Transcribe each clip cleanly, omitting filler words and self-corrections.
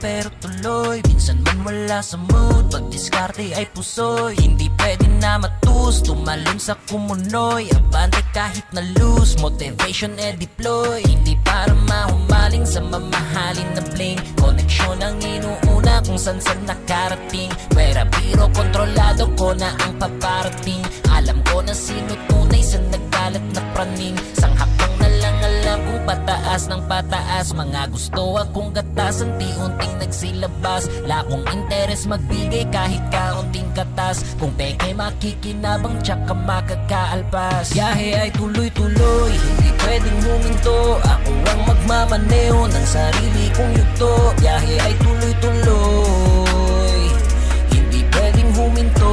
pero tuloy. Minsan man wala sa mood, pag diskarte ay pusoy. Hindi pwede na matus, tumalon sa kumunoy. Abante kahit na loose, motivation e-deploy. Hindi para mahumaling sa mamahalin na bling. Koneksyon ang inuuna kung san nakarating. Pera biro, kontrolado ko na ang paparating. Alam ko na sino tunay sa nagkalat na praning. Sanghakbang na lang alam kung pataas ng pataas. Mga gusto akong gatas, unti-unting nagsilabas. Lakong interes magbigay kahit kaunting katas. Kung peke makikinabang tsaka makakaalpas. Biyahe ay tuloy-tuloy, hindi pwedeng huminto. Ako ang magmamaneho ng sarili kong yugto. Biyahe ay tuloy-tuloy, hindi pwedeng huminto.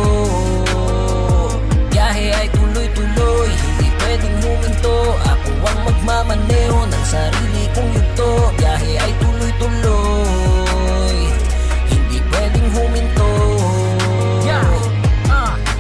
Biyahe ay tuloy-tuloy, hindi pwedeng huminto. Ako ang magmamaneho ng sarili kong yugto. Biyahe ay tuloy-tuloy, hindi pwedeng huminto.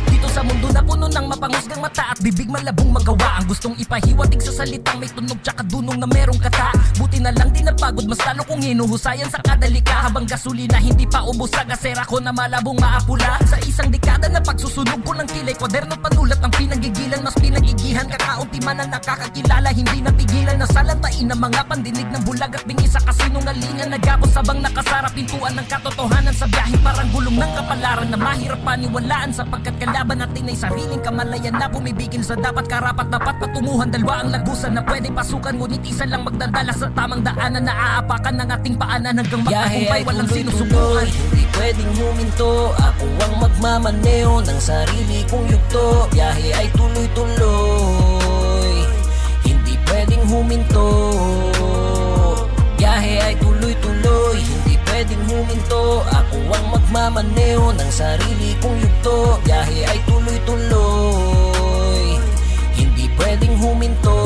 Dito sa mundo na puno ng mapangusgang mata at bibig malabong magawa. Ang gustong ipahiwatig sa salitang may tunog tsaka dunong na merong kata. Buti na lang di napagod, mas talo kong hinuhusayan sa kadalika. Habang gasolina hindi pa ubos sa gasera ko na malabong maapula. Sa isang dekada na pagsusunog ko ng kilay, kwaderno panulat ang pinagigilan. Mas pinagigihan kakaunti man ang nakakakilala. Hindi napigilan na salantain ng mga pandinig ng bulag at bingi sa kasinungalingan. Nagapos sabang nakasara pintuan ng katotohanan. Sa biyahe parang gulong ng kapalaran na mahirap paniwalaan. Sapagkat kalaban natin ay sariling kamalayan na bumibigil sa dapat karapat dapat patunguhan. Dalawa ang lagusan na pwede pasukan, ngunit isa lang magdadala sa tamang daanan na aapakan ng ating paanan hanggang magtagumpay walang sinusubukan. Hindi pwedeng huminto, ako ang magmamaneho ng sarili kong yugto. Biyahe ay tuloy-tuloy, hindi pwedeng huminto. Biyahe ay tuloy-tuloy, hindi pwedeng huminto. Ako ang magmamaneho ng sarili kong yugto. Biyahe ay tuloy-tuloy, hindi pwedeng huminto.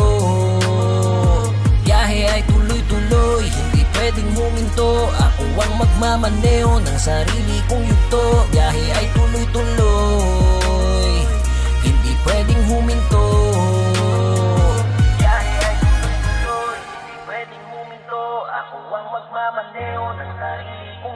Biyahe ay tuloy-tuloy, hindi pwedeng huminto. Ako ang magmamaneho ng sarili kong yugto. Biyahe ay tuloy-tuloy, hindi pwedeng huminto. Biyahe ay tuloy-tuloy, hindi pwedeng huminto. Ako ang magmamaneho ng sarili kong